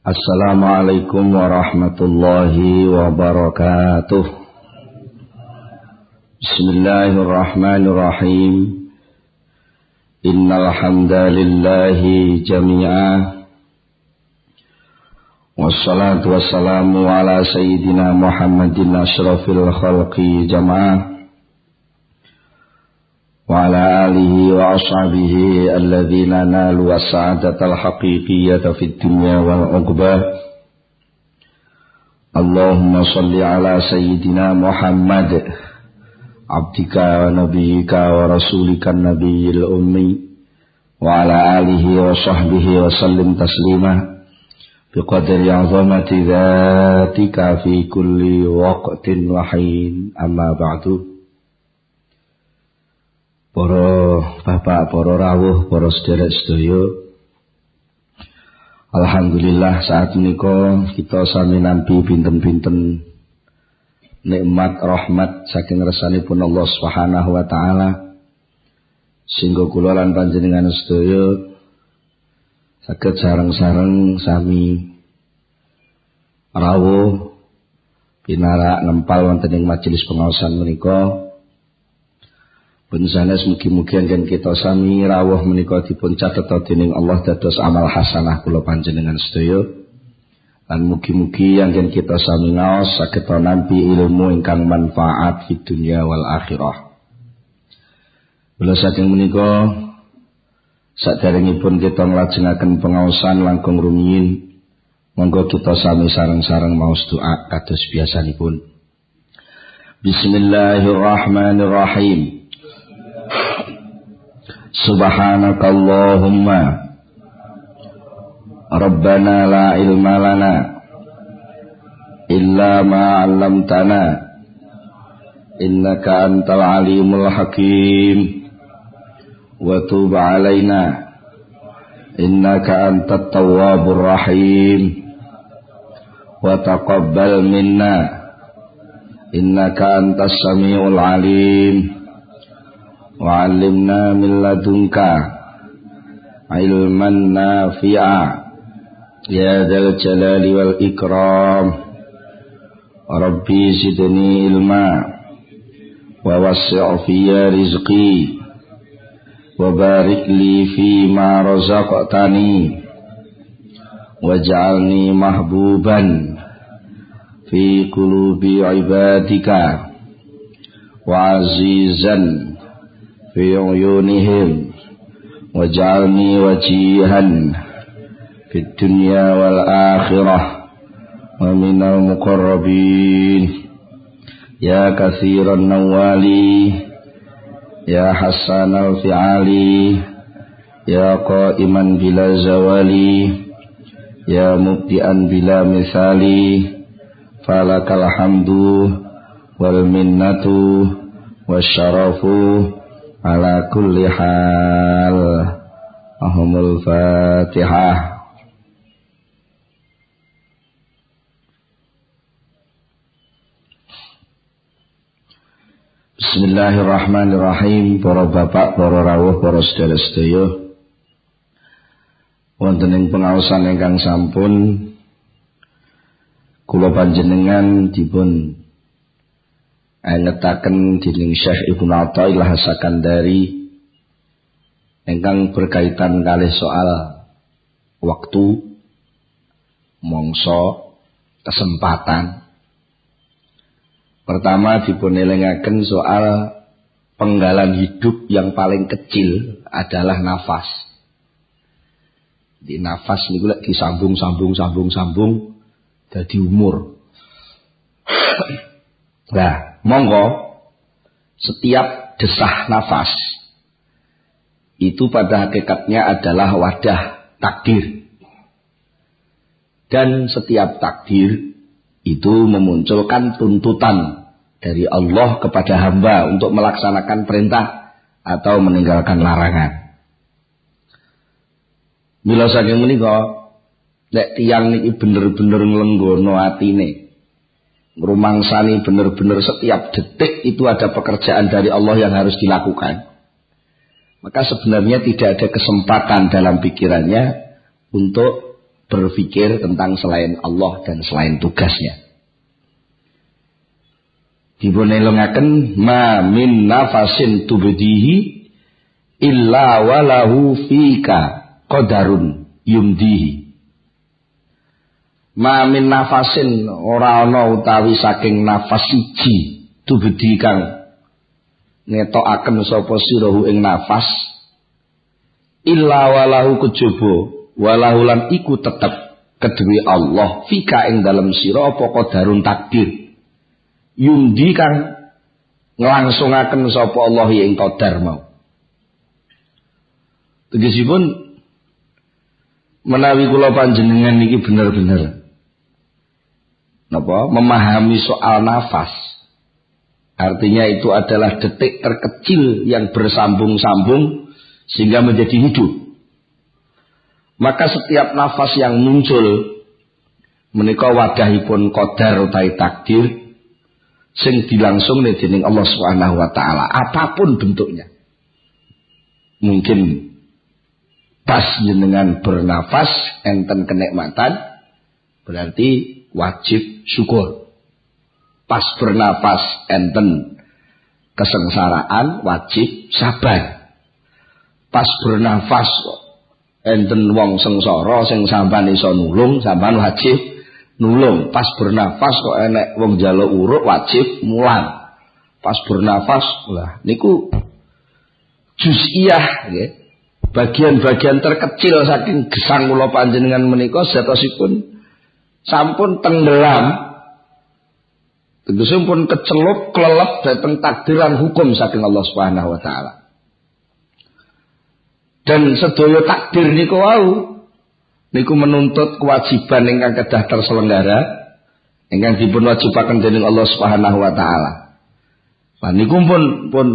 Assalamualaikum warahmatullahi wabarakatuh. Bismillahirrahmanirrahim. Innal hamdalillahi jami'a. Wassalatu wassalamu ala sayyidina Muhammadin asyrafil khalqi jama'ah. Wa ala alihi wa ashabihi alladhina nalu as-sa'adatal haqiqiyyata fid dunya wal uqbah. Allahumma salli ala sayyidina Muhammad abdika wa nabiyyika wa rasulika nabiyil ummi wa ala alihi wa sahbihi wa sallim taslima biqadri 'azamati dzatika fi kulli waqtin wa hin. Amma ba'du. Para bapak, para rawuh, para sedherek sedaya, alhamdulillah saat menika kita sami nampi pinten-pinten nikmat rahmat saking resanipun Allah Subhanahu wa taala, sehingga kula lan panjenengan sedaya saged sareng-sareng sami rawuh pinarak ngempal wonten ing majelis pengaosan menika. Pun sanes mugi-mugi anggen kita sami rawuh menika dipun catet dening Allah dados amal hasanah kula panjenengan sedaya. Lan mugi-mugi anggen kita sami ngaos saged nampi ilmu ingkang manfaat fid dunya wal akhirah. Mula saking menika saderengipun kita nglajengaken pengaosan langkung rumiyin, monggo kita sami sareng-sareng maos doa kados biasanipun. Bismillahirrahmanirrahim. Subhanakallahumma Rabbana la ilma lana illa ma 'allamtana innaka antal alimul hakim wa tub 'alaina innaka antat tawwabur rahim wa taqabbal minna innaka antas samiul alim wa 'allimna min ladunka ilman nafi'a ya dzal jalali wal ikram. Rabbi zidni ilma wa wassi' fiyya rizqi wa barik li fi ma razaqtani waj'alni mahbuban fi qulubi ibadika wa azizan fi uyunihim waj'alni wajihan fid dunya wal akhirah wa minal muqarrabin ya katsiran nawali ya hasanal fi'ali ya qa'iman bila zawali ya mubdi'an bila misali falakal hamdu wal minnatu wasyarafu ala kulli hal. Ahumul Fatihah. Bismillahirrahmanirrahim. Para bapak, para rawuh, para sedherek-sedaya, wonten ing pengaosan ingkang sampun kula panjenengan dipun ngetaken dening Syekh Ibnu Athaillah As-Sakandari ingkang berkaitan kalih soal waktu, mangsa, kesempatan. Pertama dipun elingaken soal penggalan hidup yang paling kecil adalah nafas. Di nafas niku lek disambung dadi umur. Nah, monggo setiap desah nafas itu pada hakikatnya adalah wadah takdir. Dan setiap takdir itu memunculkan tuntutan dari Allah kepada hamba untuk melaksanakan perintah atau meninggalkan larangan. Mila saking menika nek tiyang niki bener-bener nglenggono atine, ngrumangsani bener-bener setiap detik itu ada pekerjaan dari Allah yang harus dilakukan, maka sebenarnya tidak ada kesempatan dalam pikirannya untuk berpikir tentang selain Allah dan selain tugasnya. Dipun elingaken ma min nafasin tubdihi illa walahu fika qadarun yumdihi. Ma min nafasin ora ana utawi saking nafas siji tubdi kang ngetokaken sapa sirahu ing nafas illa walahu kejaba walahu lan iku tetep kedue Allah fika ing dalem sira apa qadarun takdir yundi kang nglangsungaken sapa Allah ing qadar mau. Tegesipun menawi kula panjenengan niki bener-bener napa memahami soal nafas, artinya itu adalah detik terkecil yang bersambung-sambung sehingga menjadi hidup. Maka setiap nafas yang muncul menika wadahipun qadar utawi takdir sing dilangsung dening Allah Subhanahu wa taala apapun bentuknya. Mungkin pas jenengan bernafas enten kenikmatan berarti wajib syukur. Pas bernafas enten kesengsaraan wajib sabar. Pas bernafas enten wong sengsara sing sampean iso nulung sampean wajib nulung. Pas bernafas kok enek wong njaluk uruk wajib mulang. Pas bernafas lah niku juz'iyah nggih. Bagian-bagian terkecil saking gesang kula panjenengan menika setosipun sampun tenggelam. Tegese pun kecelup kelelep dhateng takdiran hukum saking Allah Subhanahu wa taala. Dan sedaya takdir niku wau niku menuntut kewajiban ingkang kedah terselenggara ingkang dipun wajibaken dening Allah Subhanahu wa taala. Lah niku pun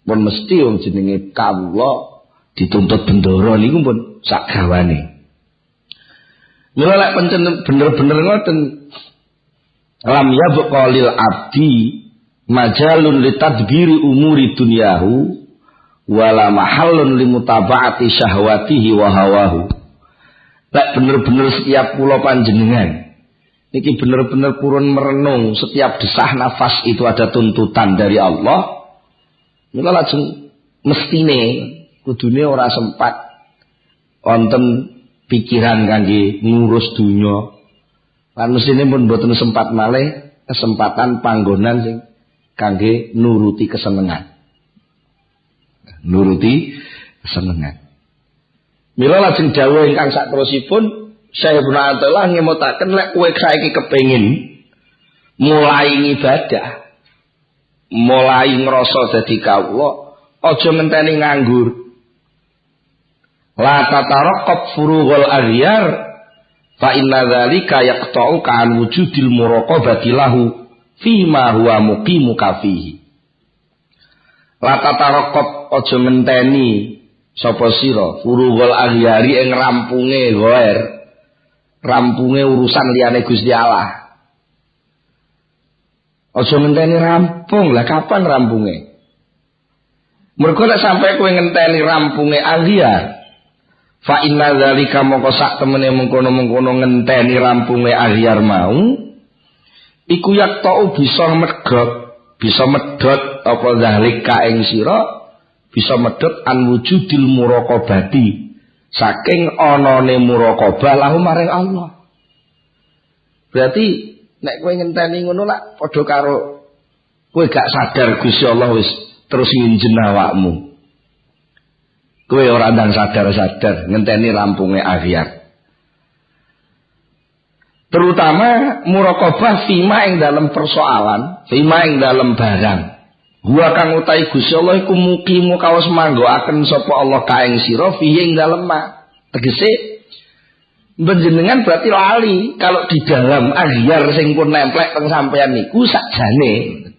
mesti wong jenenge kawula dituntut bendoro niku pun sak gawane. Mila lek pancen bener-bener ngoten lam yabqa lil abdi majalun litadbiri umuri dunyahu wala mahallun limutaba'ati syahwatihi wa hawahu. Lek bener-bener setiap kula panjenengan niki bener-bener purun merenung setiap desah nafas itu ada tuntutan dari Allah. Mila lajeng mestine kudune ora sempat wonten pikiran kangge ngurus dunya. Lan mesine pun mboten sempat malih kesempatan panggonan sing kangge nuruti kesenengan. Nuruti kesenengan. Mila lajeng dawuh ingkang saterusipun Syekh Ibnu Athaillah ngemutaken lek kowe saiki kepengin mulai ibadah, mulai ngrasa dadi kawula, aja ngenteni nganggur. La tataraqqab furughal aghyar fa inna dzalika yaqta'u ka'an wujudil muraqabati lahu fi ma huwa muqimuka fihi. La tataraqqab aja ngenteni sapa sira furughal aghyari ing rampunge ghair, rampunge urusan liyane Gusti Allah. Aja ngenteni rampung. Lah kapan rampunge? Mergo nek sampai kowe ngenteni rampunge aghyar fa inna dzalika mongko sak temene mengkono-mengkono ngenteni rampunge aghyar mau iku yaktau bisa medhot apa zalika ing sira bisa medhot an wujudil muraqabati saking anane muraqabah lahu maring Allah. Berarti nek kowe ngenteni ngono lak padha karo kowe gak sadar Gusti Allah wis terus nginjen awakmu. Kowe ora ndang sadar-sadar ngenteni rampunge aghyar. Terutama muraqabah fima ing dalam persoalan, fima ing dalam barang. Gua kang utahi Gusti Allah iku muqimu kaos manggoaken sapa Allah ka ing sira fihi ing dalem ma. Tegese panjenengan berarti lali kalau di dalam aghyar sing pun nemplek teng sampeyan niku sakjane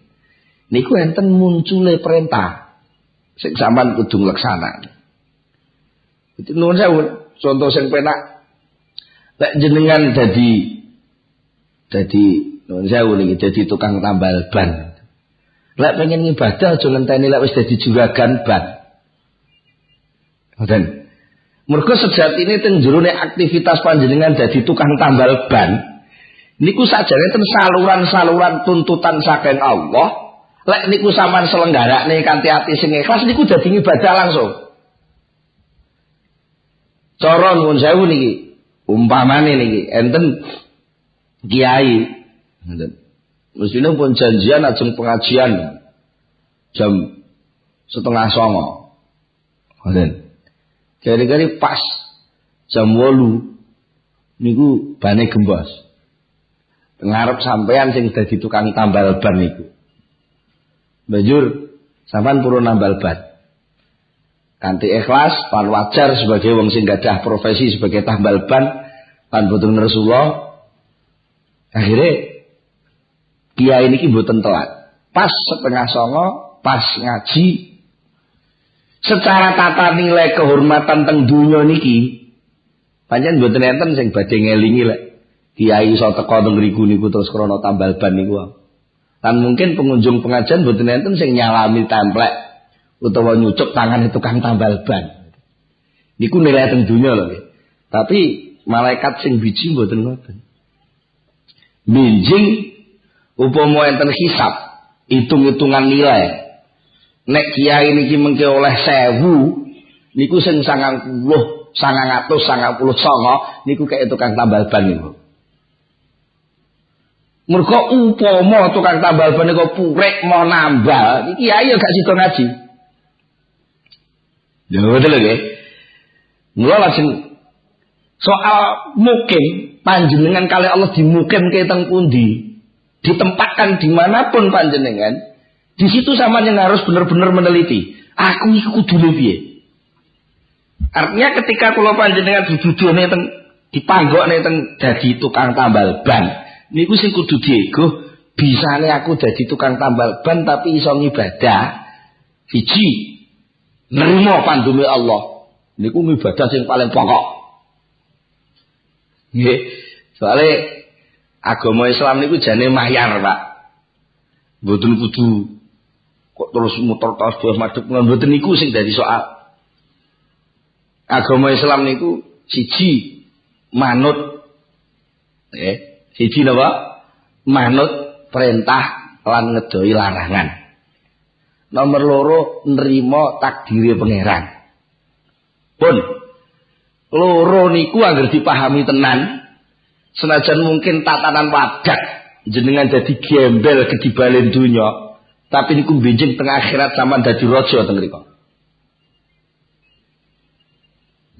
niku enten muncule perintah sing sampean kudu ngleksanakake. Itu nuwun sewu contoh sing penak lek jenengan dadi nuwun sewu niki dadi tukang tambal ban. Lek pengen ibadah aja ngenteni lek wis dadi juragan ban. Ngoten. Mergo sejatine teng jerone aktivitas panjenengan dadi tukang tambal ban niku sajane ten saluran-saluran tuntutan saking Allah. Lek niku sampean selenggarakne kanthi ati sing ikhlas niku dadi ibadah langsung. Cara nuwun sewu niki, umpamane niki enten kiai ngoten. Mestine pun janjian ajeng pengajian jam 7:30. Ngoten. Kira-kira pas jam 8 niku bane gembos. Ngarep sampean sing dadi tukang tambal ban niku. Banjur sampean purun nambal ban. Kanthi ikhlas pan wajar sebagai wong sing gadah profesi sebagai tambal ban lan boten Rasulullah. Akhire kiai niki mboten telat. Pas 8:30 pas ngaji secara tata nilai kehormatan teng dunya niki pancen mboten enten sing badhe ngelingi lek kiai iso teka teng mriku niku terus krana tambal ban niku. Lan mungkin pengunjung pengajian mboten enten sing nyalami templek utawa nyucuk tangan tukang tambal ban. Niku nilai teng dunya lho. Tapi malaikat sing biji mboten ngoten. Minjing upama enten hisab, hitung-hitungan nilai. Nek kiai niki mengke oleh 1000 niku sing 999 niku kaya tukang tambal ban niku. Mergo upama tukang tambal ban niku purek mau nambal, iki kiai gak sida ngaji. Lha betul nggih. Mula lajeng soal mukim panjenengan kali Allah dimukimke teng pundi? Ditempatkan dimanapun panjenengan. Di situ sama yang harus benar-benar meneliti. Aku iki kudune piye? Artinya ketika kula panjenengan dudune teng dipanggokne teng dadi tukang tambal ban, niku sing kudu diego, bisane aku dadi tukang tambal ban tapi iso ngibadah. Siji, nerima pandume Allah. Niku ibadah sing paling pokok. Nggih. Soale agama Islam niku jane mahyar, Pak. Mboten kudu kok terus muter tasbih madhep mboten niku sing dadi soal. Agama Islam niku siji manut siji napa? Manut perintah lan ngedoi larangan. Nomor loro nerima takdire pangeran. Pun loro niku anggere dipahami tenan senajan mungkin tatanan wadah jenengan dadi gembel kedibalen donya. Tapi niku benjing tengah akhirat sampean dadi raja teng mriku.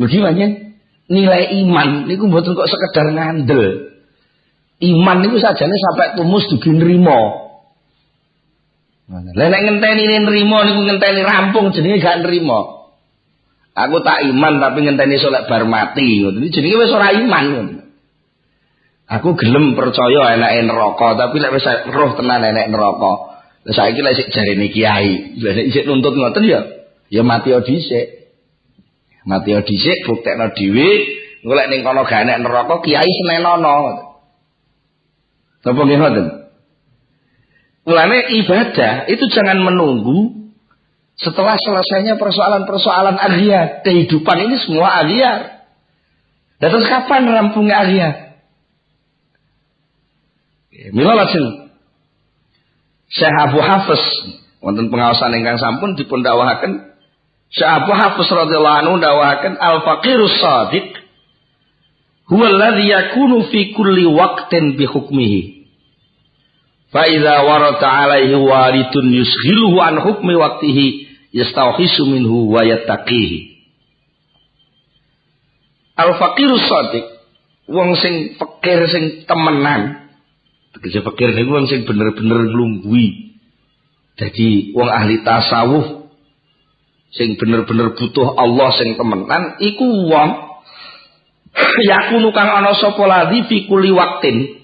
Mugi pancen nilai iman niku mboten kok sekedar ngandel. Iman niku sajane sampai tumus dugi nrimo. Lah nek ngenteni nrimo niku ngenteni rampung jenenge gak nrimo. Aku tak iman tapi ngenteni solek bar mati ngoten. Iki jenenge wis ora iman ngoten. Aku gelem percaya enake neraka tapi lek wis roh tenan enek neraka. Lah saiki lek sik jarene kiai, lha nek isih nuntut ngoten ya mati dhisik. Mati dhisik buktekno dhewe, engko lek ning kono gak enek neraka kiai senenono. Napa nggih ngoten? Mulane ibadah itu jangan menunggu setelah selesainya persoalan-persoalan aliyah. Kehidupan ini semua aliyah. Terus kapan rampungnya aliyah? Mila lajeng Syekh Abu Hafiz wonten pengaosan ingkang sampun dipun dawuhaken Syekh Abu Hafiz radhiyallahu anhu dawuhaken al-faqirus shadiq huwa alladhi yakunu fi kulli waqtin bi hukmihi fa idza warata alaihi waridun yusghiluhu an hukmi waqtihi yastawhisu minhu wa yattaqihi. Al-faqirus shadiq wong sing fakir sing temenan. Tegese fakir niku wong sing bener-bener nglungguhi. Dadi wong ahli tasawuf sing bener-bener butuh Allah sing temenan iku wong yakunu kang ana sapa ladzi fi kulli waqtin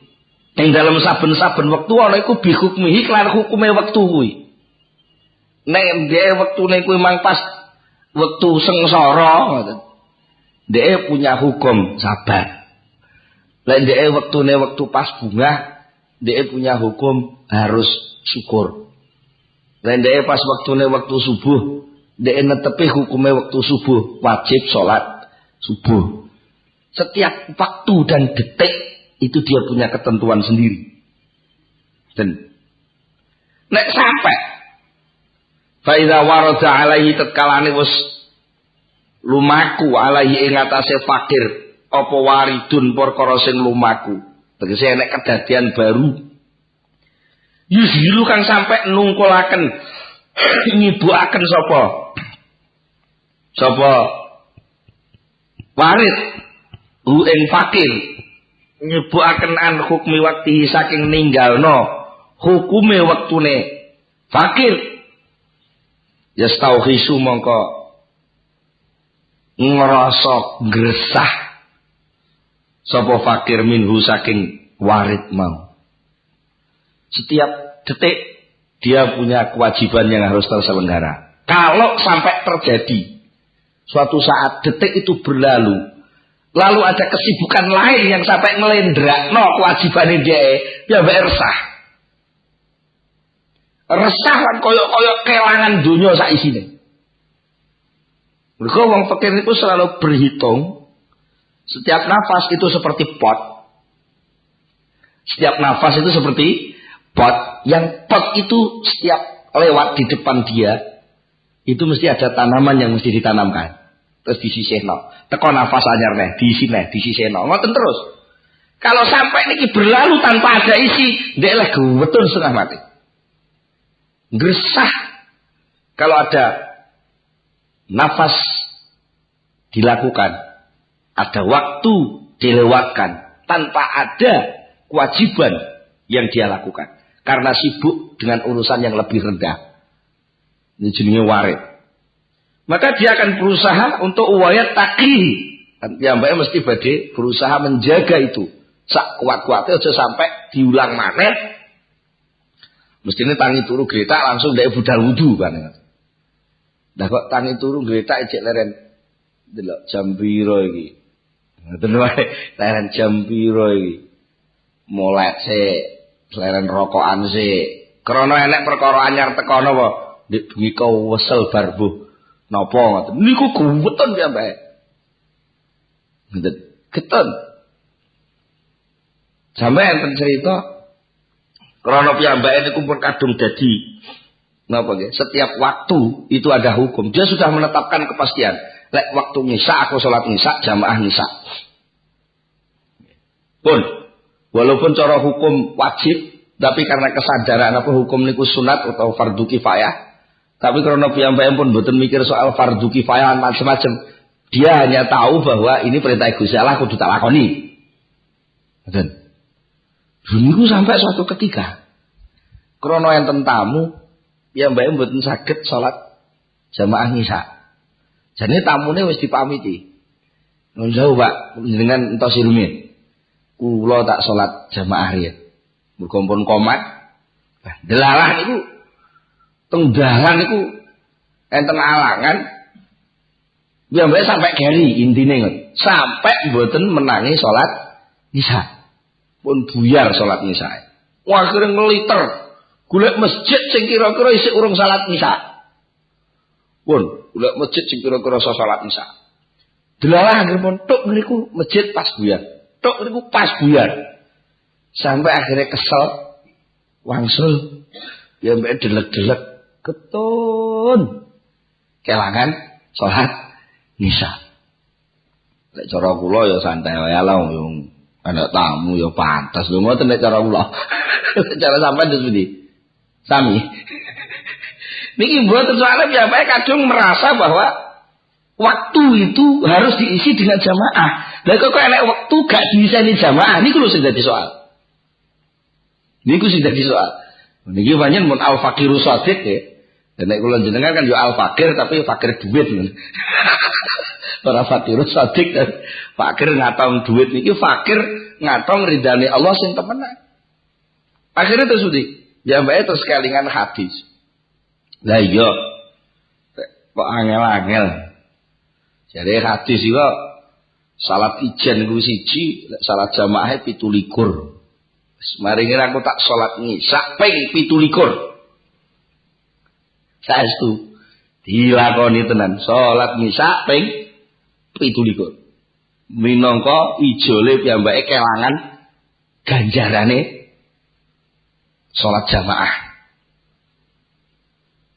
ing dalem saben-saben wektu ana iku bi hukmihi lan hukume wektu kuwi. Nek dhek wektune kuwi mang pas wektu sengsara ngoten. Dhek punya hukum sabar. Lek dhek wektune wektu pas bungah dia punya hukum harus syukur. Dan dia pas waktunya waktu subuh, dia netepi hukumnya waktu subuh wajib sholat. subuh. Setiap waktu dan detik itu dia punya ketentuan sendiri. Dan nek sampai fa iza warada alaihi tatkalane wis lumaku alaihi ing atase fakir apa waridun perkara sing lumaku. Tegese nek kedadian baru yuzhiru kang sampai nungkulaken nyibukaken sapa warid ing fakir nyibukaken an hukmi wakti saking ninggalno hukume wektune fakir yastauhisu mongko ngrasa gresah sapa fakir minhu saking warid mau. Setiap detik dia punya kewajiban yang harus terselenggara. Kalau sampai terjadi suatu saat detik itu berlalu, lalu ada kesibukan lain yang sampai ngelendrakno kewajiban dia, ya resah. Resah lan koyok-koyok kelangan dunia sak isine. Mergo wong fakir itu selalu berhitung setiap nafas itu seperti pot. Setiap nafas itu seperti pot. Yang pot itu setiap lewat di depan dia itu mesti ada tanaman yang mesti ditanamkan. Terus disisihno. Teko nafas anyar neh, disisihno. Ngoten terus. Kalau sampai niki berlalu tanpa ada isi, ndek leh gewetun setengah mati. Gresah kalau ada nafas dilakukan, ada waktu dilewatkan tanpa ada kewajiban yang dia lakukan karena sibuk dengan urusan yang lebih rendah. Ini jenenge warid. Maka dia akan berusaha untuk uwayat takih. Ya mbaknya mesti badhe berusaha menjaga itu. Sak kuat-kuatnya aja sampai diulang maneh. Mestinya tangi turu geletak langsung dari budal wudu kan. Nah kok tangi turu geletak ejek leren delok jam piro iki. Ngoten wae, leren jam piro iki. Molek sik, leren rokokan sik. Krana enek perkara anyar teko napa? Ndek bengi kau wesel barbuh. Napa ngoten? Niku guweton piyambake. Ngoten, geton. Sampai enten cerita krana piyambake niku pun kadung dadi napa nggih? Setiap waktu itu ada hukum. Dia sudah menetapkan kepastian. Lek waktu ngisa aku salat ngisa, jamaah ngisa. Pun walaupun cara hukum wajib, tapi karena kesadaran apa hukum niku sunat atau fardu kifayah, tapi karena piyambake pun mboten mikir soal fardu kifayah macam-macam. Dia hanya tahu bahwa ini perintah Gusti Allah kudu tak lakoni. Ngoten. Niku sampai suatu ketika krana enten tamu piyambake mboten saged salat jamaah ngisa. Jane tamune wis dipamiti. Nun jauh Pak, jenengan entos ilmu. Kula tak salat jamaah riyen. Mergo pun komat. Delalah niku teng dalan niku enten alangan. Piyambake sampai geri intine ngoten. Sampai mboten menangi salat ngisa. Pun buyar salat ngisa. Wah akhire ngeliter. Golek masjid sing kira-kira isih urung salat ngisa. Pun golek masjid sing kira-kira salat ngisa. Delalah anggere pun tok niku masjid pas buyar. Tok niku pas buyar. Sampai akhirnya kesel. Wangsul. Ya mbak delek-delek. Ketun. Kelangan salat ngisa. Lek cara kula ya santai wae lah wong ana tamu ya pantas lho ngoten nek cara kula. Cara sampean terus pundi? Sami. Niki mboten soalnya piyambake kadung merasa bahwa waktu itu harus diisi dengan jamaah. Lah kok enek waktu gak diiseni jamaah niku lho sing dadi soal. Niku sing dadi soal. Niki pancen mun al faqiru shadiq ya. Dan nek kula jenengan kan yo al fakir tapi fakir duit men. Para fakir shadiq dan fakir ngatong duit niki fakir ngatong ridane Allah sing temenan. Akhirnya terus ya mbake terus kelingan hadis. Lah iya kok angel-angel. Jadi hadis iku salat ijen kuwi siji, salat jamaah 17. Wis maringi aku tak salat ngisa ping 17. Saestu dilakoni tenan salat ngisa ping 17. minangka ijole piyambake kelangan ganjarane salat jamaah.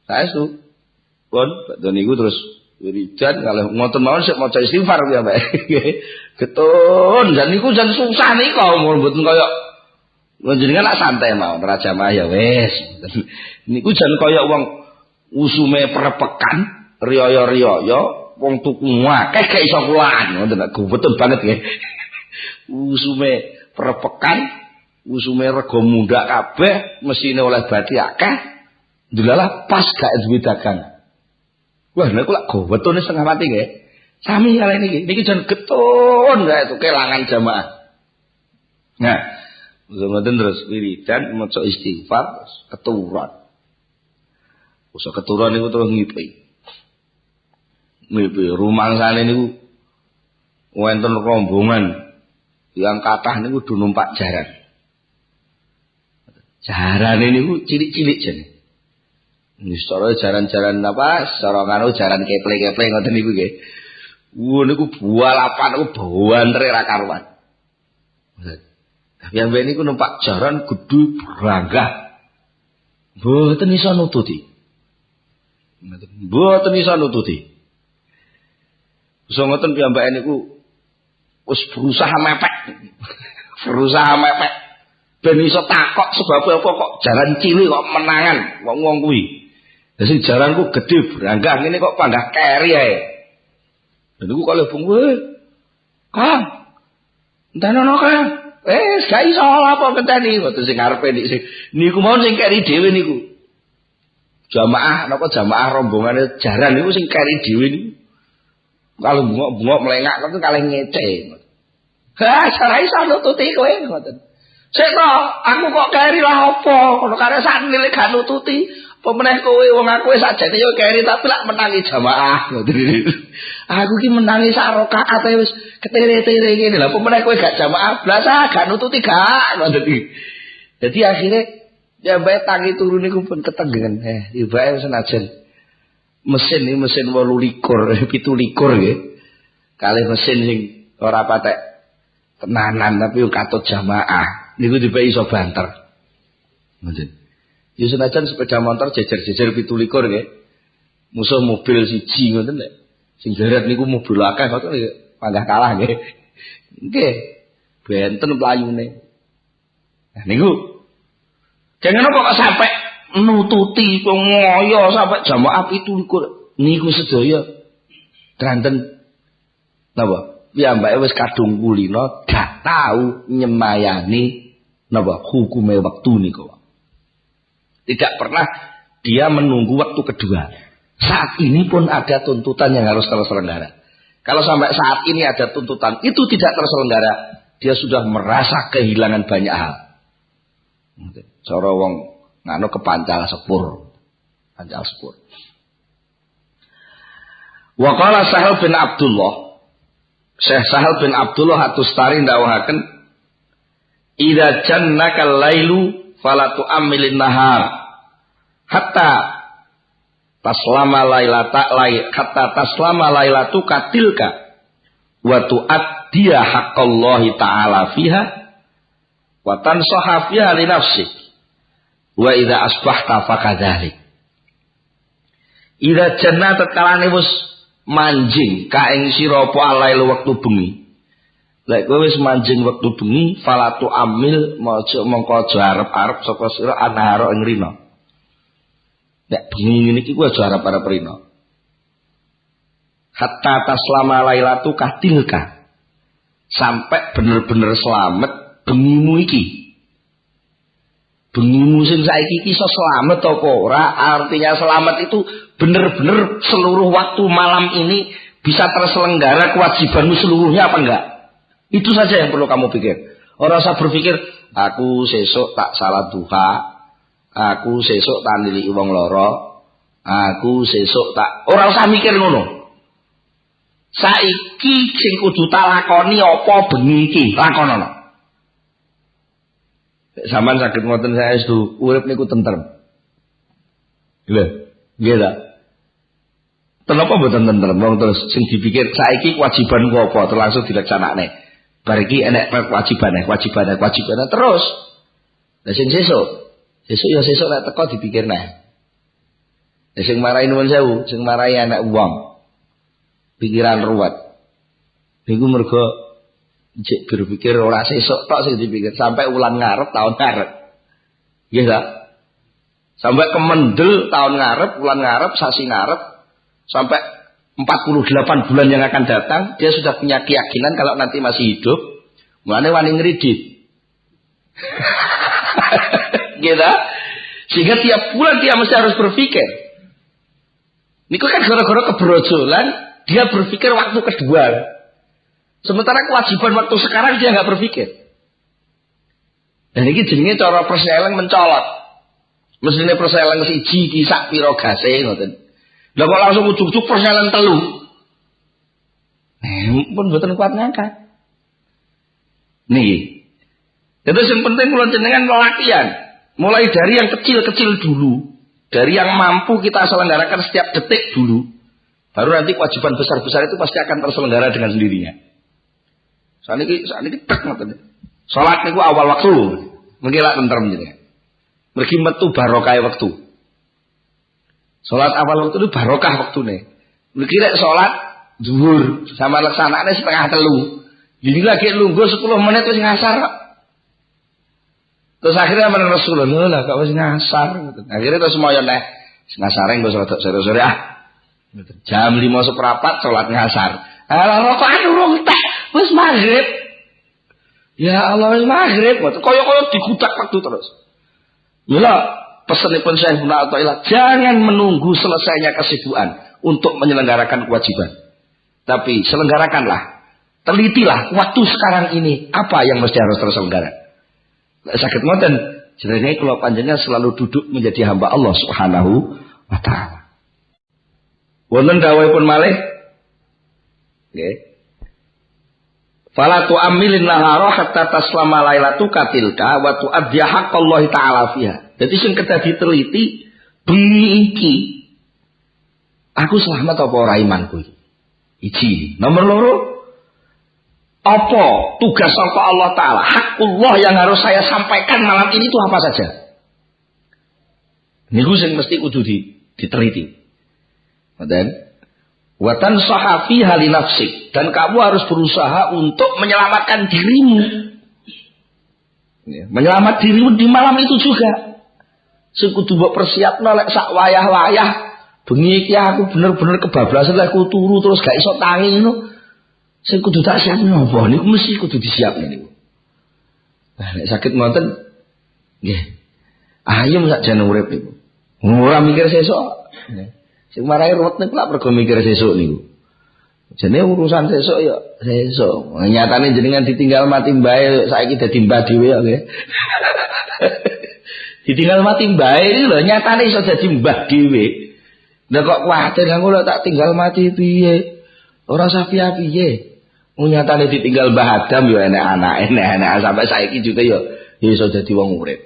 Saestu pun badhe niku terus wiridan kalih ngoten mawon sik maca istighfar piyambake. Getun jan niku jan susah nika mboten kaya njenengan nak santai mawon ra jamaah ya wis. Niku jan kaya wong usume perepekan riyo-riyo wong tuku akeh gak iso kulaan ngoten lho betul banget nggih. Usume perepekan, usume rego mundak kabeh, mesine oleh bati akeh. Delalah pas gak duwe dagang. Wah niku lak gowetune setengah mati nggih. Sami kali niki jan getun gak itu kelangan jamaah. Nah, ngoten terus wiridan maca istighfar keturunan. Usah keturunan niku terus ngipi. Ngipi rumangsane niku wonten rombongan yang kathah niku do numpak jaran. Jarane niku cilik-cilik jane. Niscara jaran-jaran apa? Sarangane jaran keple-keple ngoten niku nggih. Niku bualapan niku bantre ra karuan. Tapi yang niku numpak jaran gedhe branggah. Mboten iso nututi. Mboten iso nututi. Iso ngoten piyambake niku wis berusaha mepek. Berusaha mepek. Ben iso takok sebab apa kok jaran cilik kok menangan wong kuwi. Lah sing jaranku gedhe branggah ngene kok panggah keri ae. Lha niku kalih bung Kang. Entenono Kang. Gak iso apa ngenteni ngoten sing arepe niku mau sing keri dhewe niku. Jamaah napa jamaah rombongane jaran niku sing keri dhewe niku. Kalau bungok-bungok melengak itu kalih ngece. Ha, sarai iso nututi kowe ngoten. Sik to, aku kok keri lah apa? Kono kare saknile gak nututi. Apa meneh kowe wong aku wis sajane yo keri tapi lak menangi jamaah ngoten. Aku ki menangi sak rakaat wis ketere-tere ngene. Lah apa meneh kowe gak jamaah blas gak nututi gak ngoten iki. Dadi akhire ya bae tangi turu niku pun ketenggengen. Ibae senajan mesin ini mesin 28 17 nggih. Kalih mesin sing ora patek tenanan tapi katut jamaah. Niku dipe iso banter. Ngoten. Ya senajan sepeda motor jejer-jejer 17 nggih. Musuh mobil siji ngoten lho. Sing jaret niku mobil akeh kok panggah kalah nggih. Nggih. Benten playune. Nah niku jangan apa kok sampai nututi ngoyo sampai jamaah 17 niku sedaya dranten napa piyambake wis kadung kulina gak tahu nyemayani napa hukume wektu niku. Tidak pernah dia menunggu waktu kedua. Saat ini pun ada tuntutan yang harus terselenggara. Kalau sampai saat ini ada tuntutan itu tidak terselenggara, dia sudah merasa kehilangan banyak hal. Cara wong ngano kepancal sepur. Pancal sepur. Wa qala Sahal bin Abdullah. Syekh Sahal bin Abdullah At-Tustari ndawuhaken idza jannaka al-lailu fala tu'ammilin nahar hatta taslama lailatu katilka wa tu'addiya haqqallahi ta'ala fiha wa tansaha fiha li nafsik wa idza asbahta fakadzalik. Idza jannah tatkalane wis manjing ka ing sira apa alail wektu bengi. Lek kowe wis manjing wektu bengi falatu amil mojo mongko aja arep-arep saka sira anahara ing rina. Nek bengi ngene iki kowe aja arep-arep rina. Hatta taslama lailatu katilka. Sampai bener-bener selamat bengimu iki. Bengimu sing saiki iki iso selamat apa ora? Artinya selamat itu benar-benar seluruh waktu malam ini bisa terselenggara kewajibanmu seluruhnya apa enggak? Itu saja yang perlu kamu pikir. Ora usah berpikir aku sesuk tak salat duha, aku sesuk tak niliki wong lara, aku sesuk tak ora usah mikir ngono. Saiki sing kudu tak lakoni apa bengi iki? Lakonono. Sampeyan saged ngoten saestu urip niku tentrem. Lho, nggih ta? Kenapa mboten tentrem? Wong terus sing dipikir saiki kewajiban ku apa terus langsung dilaksanakne. Bar iki enek kewajibane terus. Lah sing sesuk ya sesuk nek teko dipikirne. Lah sing marahi nuwun sewu, sing marahi anak wong. Pikiran ruwet. Niku mergo jek berpikir ora sesuk tok sing dipikir sampai wulan ngarep tahun ngarep. Nggih ta? Sampai kemendel tahun ngarep, wulan ngarep, sasi ngarep, sampai 48 bulan yang akan datang, dia sudah punya keyakinan kalau nanti masih hidup, mulane wani ngridit. Gitu? Sehingga tiap bulan dia mesti harus berpikir. Niku kan gara-gara kebrojolan, dia berpikir waktu kedua. Sementara kewajiban waktu sekarang dia nggak berpikir. Dan ini jenenge cara perseleng mencolot. Mestine perseleng siji ki sak pira gase ngoten. Lah kok langsung ujug-ujug perseleng 3. Pun mboten kuat ngangkat. Niki. Itu yang penting kula jenengan latihan. Mulai dari yang kecil-kecil dulu. Dari yang mampu kita selenggarakan setiap detik dulu. Baru nanti kewajiban besar-besar itu pasti akan terselenggara dengan sendirinya. Saat ini tek ngoten. Salat niku awal waktu. Mengki lak tentrem jenengan. Mergi metu barokah waktu. Salat awal waktu itu barokah waktune. Mergi lek salat zuhur sama laksanane 2:30. Jadi lagi lungguh 10 menit wis ngasar. Terus akhirnya menurut Rasulullah lah kok wis ngasar. Akhirnya terus semoyo neh ngasare nggo salat sore-sore Jam 5:15 salat ngasar. Lah rokokan urung tek wis maghrib. Ya Allah wis maghrib. Kaya-kaya digudak waktu terus. Mila pesanipun Syekh Ibnu Athaillah, jangan menunggu selesainya kesibukan untuk menyelenggarakan kewajiban. Tapi selenggarakanlah. Telitilah waktu sekarang ini apa yang mesti harus terselenggara. Sakit ngoten, jenenge kula panjenengan selalu duduk menjadi hamba Allah Subhanahu wa taala. Wonten dawuhipun malih nggih. Fala tu'amilin nahara hatta taslama lailatuka tilka wa tu'addiya haqqallahi ta'ala fiha. Jadi sing kedah diteliti bengi iki aku selamat apa ora imanku iki. Iki. Nomor 2, apa tugas saka Allah taala? Hakullah yang harus saya sampaikan malam ini itu apa saja? Niku sing mesti kudu diteliti. Ngoten. Wa tansaha fiha li nafsik, dan kamu harus berusaha untuk menyelamatkan dirimu. Menyelamat dirimu di malam itu juga. Sing kudu mbok persiapno lek sak wayah-wayah bengi iki aku bener-bener kebablasan lek aku turu terus gak iso tangi ngono. Sing kudu tak siapno apa niku mesti kudu disiapno niku. Nah nek sakit ngoten nggih. Ayo sakjane urip niku. Ora mikir sesuk. Sing marahi ruwet niku lak mergo mikir sesuk niku. Jane urusan sesuk ya sesuk. Nyatane jenengan ditinggal mati mbae saiki dadi mbah dhewe ya nggih. Ditinggal mati mbae iki lho nyatane iso dadi mbah dhewe. Lah kok kuwatir aku lek tak tinggal mati piye? Ora usah piye-piye. Nyatane ditinggal Mbah Adam ya enek anak sampai saiki juga ya iso dadi wong urip.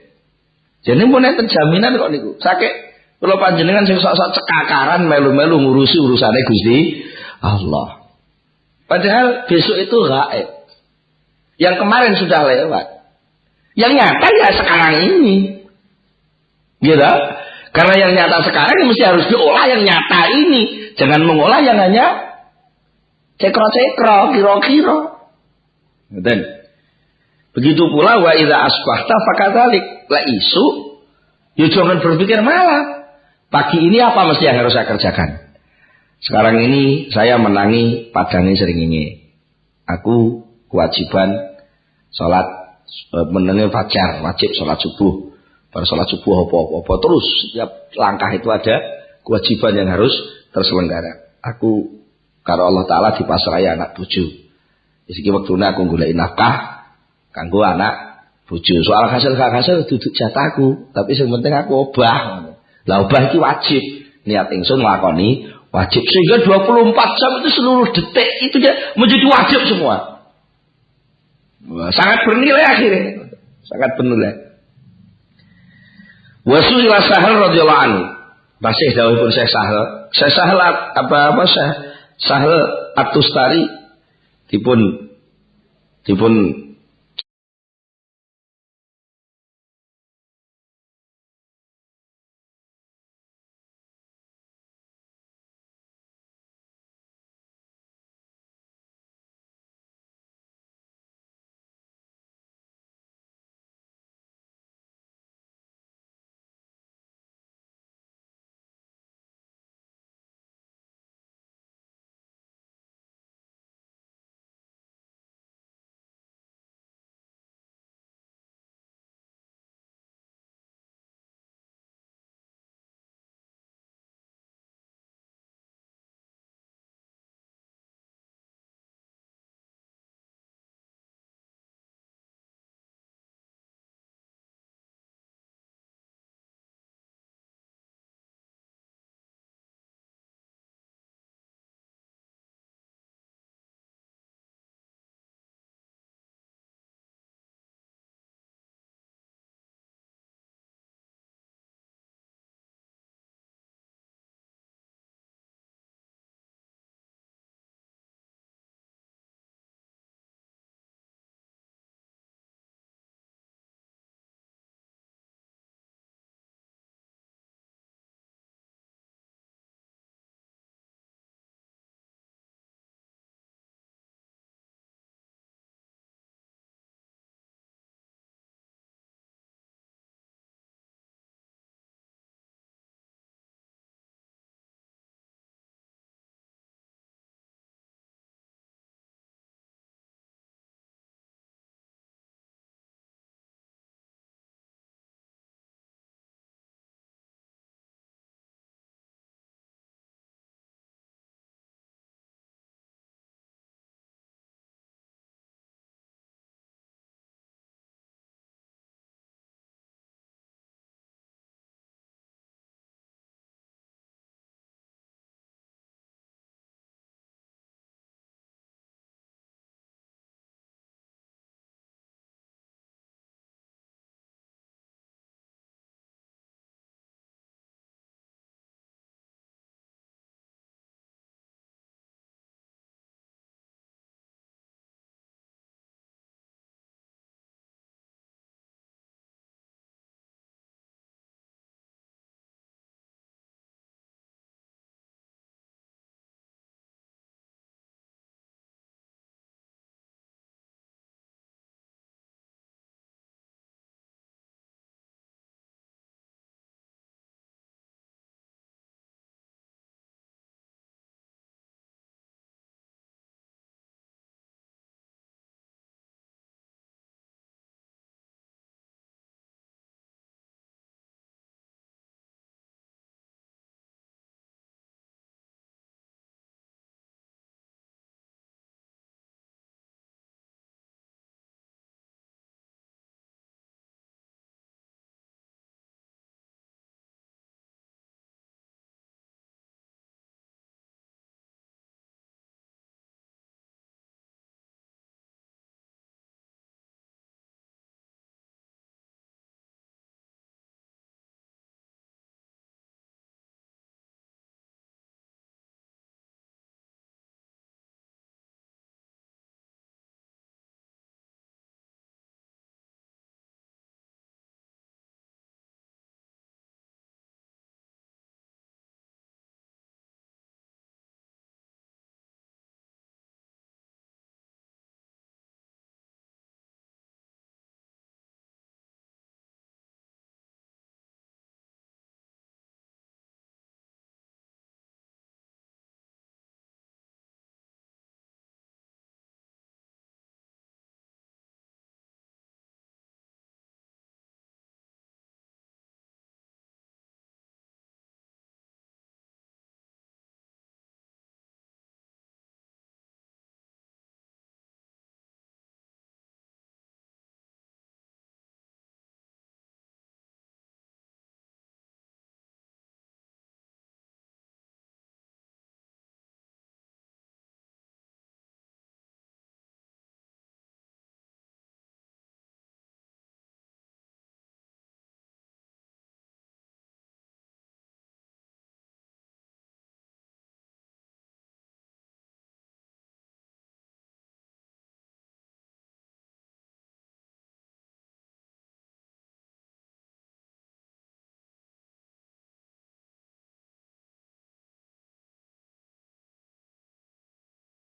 Jane pun enten jaminan kok niku. Saking kalau panjenengan sing sok-sok cekakaran melu-melu ngurusi urusane Gusti Allah. Padahal besok itu gaib. Yang kemarin sudah lewat. Yang nyata ya sekarang ini. Gitu? Karena yang nyata sekarang mesti harus diolah yang nyata ini. Jangan mengolah yang hanya cekro-cekro, kira-kira. Dan begitu pula wa idza asbahta fakadzalik. La isu ya jangan berpikir malam. Pagi ini apa mesti yang harus saya kerjakan? Sekarang ini saya menangi padangi seringinge. Aku kewajiban sholat menangi fajar, wajib sholat subuh. Pada sholat subuh apa terus setiap langkah itu ada kewajiban yang harus terselenggara. Aku karo Allah Taala dipasrahi anak bojo. Iki wektune aku golek nafkah kanggo anak bojo. Soal hasil gak hasil duduk jatahku, tapi sing penting aku obah. Lah obah iki wajib. Niat ingsun nglakoni wajib sehingga 24 jam itu seluruh detik itu dia menjadi wajib semua. Sangat bernilai akhirnya. Sangat bernilai. Wa su'ila Sahal radhiyallahu anhu. Pasih dawuhipun Syekh Sahal. Syekh Sahal Syekh Sahal At-Tustari dipun